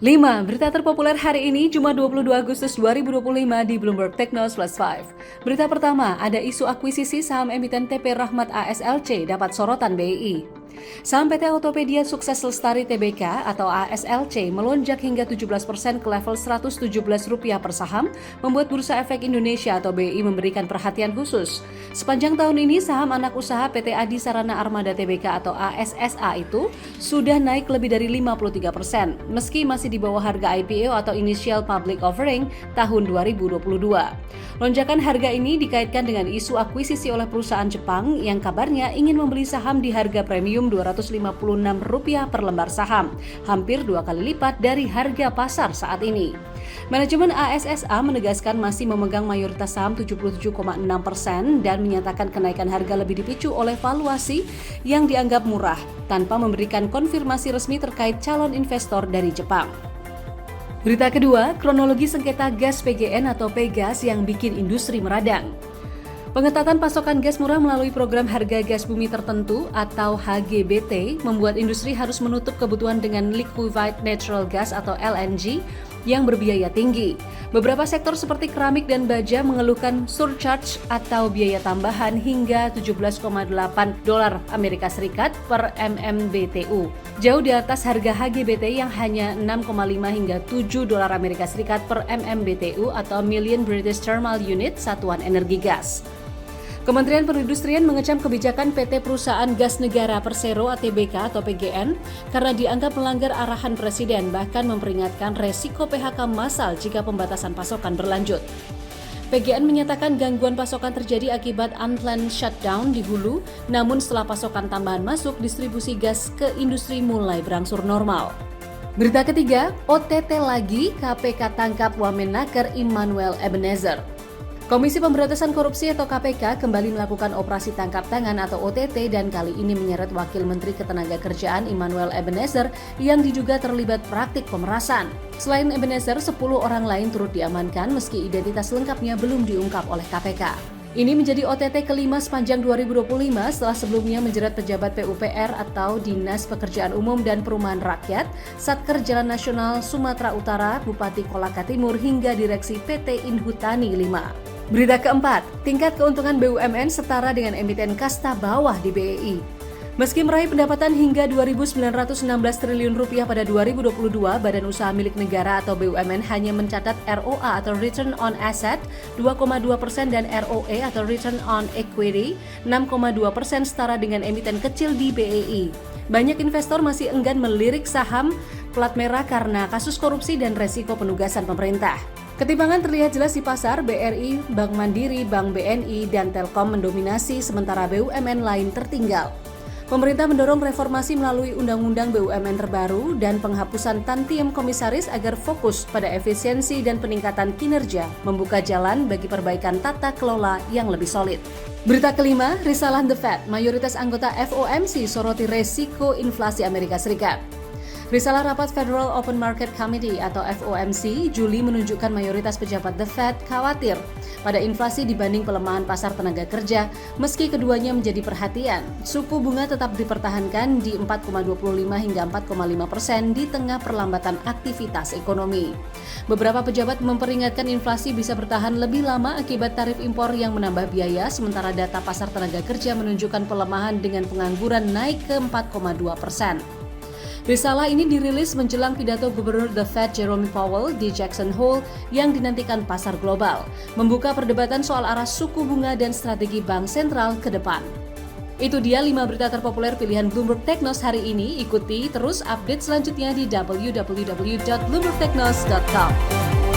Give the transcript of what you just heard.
5. Berita terpopuler hari ini, Jumat 22 Agustus 2025 di Bloomberg Technos Plus 5. Berita pertama, ada isu akuisisi saham emiten TP Rahmat ASLC dapat sorotan BI. Saham PT Autopedia Sukses Lestari Tbk atau ASLC melonjak hingga 17% ke level Rp117 per saham, membuat Bursa Efek Indonesia atau BI memberikan perhatian khusus. Sepanjang tahun ini, saham anak usaha PT Adi Sarana Armada Tbk atau ASSA itu sudah naik lebih dari 53%, meski masih di bawah harga IPO atau Initial Public Offering tahun 2022. Lonjakan harga ini dikaitkan dengan isu akuisisi oleh perusahaan Jepang yang kabarnya ingin membeli saham di harga premium Rp256 per lembar saham, hampir 2 kali lipat dari harga pasar saat ini. Manajemen ASSA menegaskan masih memegang mayoritas saham 77,6% dan menyatakan kenaikan harga lebih dipicu oleh valuasi yang dianggap murah, tanpa memberikan konfirmasi resmi terkait calon investor dari Jepang. Berita kedua, kronologi sengketa gas PGN atau Pegas yang bikin industri meradang. Pengetatan pasokan gas murah melalui program harga gas bumi tertentu atau HGBT membuat industri harus menutup kebutuhan dengan liquefied natural gas atau LNG yang berbiaya tinggi. Beberapa sektor seperti keramik dan baja mengeluhkan surcharge atau biaya tambahan hingga $17,8 Amerika Serikat per MMBTU. Jauh di atas harga HGBT yang hanya $6,5 hingga $7 Amerika Serikat per MMBTU atau Million British Thermal Unit satuan energi gas. Kementerian Perindustrian mengecam kebijakan PT Perusahaan Gas Negara Persero ATBK atau PGN karena dianggap melanggar arahan Presiden, bahkan memperingatkan resiko PHK massal jika pembatasan pasokan berlanjut. PGN menyatakan gangguan pasokan terjadi akibat unplanned shutdown di hulu, namun setelah pasokan tambahan masuk, distribusi gas ke industri mulai berangsur normal. Berita ketiga, OTT lagi, KPK tangkap Wamenaker Immanuel Ebenezer. Komisi Pemberantasan Korupsi atau KPK kembali melakukan operasi tangkap tangan atau OTT dan kali ini menyeret Wakil Menteri Ketenagakerjaan Immanuel Ebenezer yang diduga terlibat praktik pemerasan. Selain Ebenezer, 10 orang lain turut diamankan meski identitas lengkapnya belum diungkap oleh KPK. Ini menjadi OTT kelima sepanjang 2025 setelah sebelumnya menjerat pejabat PUPR atau Dinas Pekerjaan Umum dan Perumahan Rakyat, Satker Jalan Nasional Sumatera Utara, Bupati Kolaka Timur hingga Direksi PT Inhutani 5. Berita keempat, tingkat keuntungan BUMN setara dengan emiten kasta bawah di BEI. Meski meraih pendapatan hingga Rp2.916 triliun pada 2022, Badan Usaha Milik Negara atau BUMN hanya mencatat ROA atau Return on Asset 2,2% dan ROE atau Return on Equity 6,2% setara dengan emiten kecil di BEI. Banyak investor masih enggan melirik saham plat merah karena kasus korupsi dan resiko penugasan pemerintah. Ketimpangan terlihat jelas di pasar. BRI, Bank Mandiri, Bank BNI, dan Telkom mendominasi sementara BUMN lain tertinggal. Pemerintah mendorong reformasi melalui Undang-Undang BUMN terbaru dan penghapusan tantiem komisaris agar fokus pada efisiensi dan peningkatan kinerja, membuka jalan bagi perbaikan tata kelola yang lebih solid. Berita kelima, risalah The Fed, mayoritas anggota FOMC soroti resiko inflasi Amerika Serikat. Risalah rapat Federal Open Market Committee atau FOMC Juli menunjukkan mayoritas pejabat The Fed khawatir pada inflasi dibanding pelemahan pasar tenaga kerja, meski keduanya menjadi perhatian. Suku bunga tetap dipertahankan di 4,25 hingga 4,5% di tengah perlambatan aktivitas ekonomi. Beberapa pejabat memperingatkan inflasi bisa bertahan lebih lama akibat tarif impor yang menambah biaya, sementara data pasar tenaga kerja menunjukkan pelemahan dengan pengangguran naik ke 4,2%. Risalah ini dirilis menjelang pidato Gubernur The Fed Jerome Powell di Jackson Hole yang dinantikan pasar global, membuka perdebatan soal arah suku bunga dan strategi bank sentral ke depan. Itu dia 5 berita terpopuler pilihan Bloomberg Technos hari ini. Ikuti terus update selanjutnya di www.bloombergtechnos.com.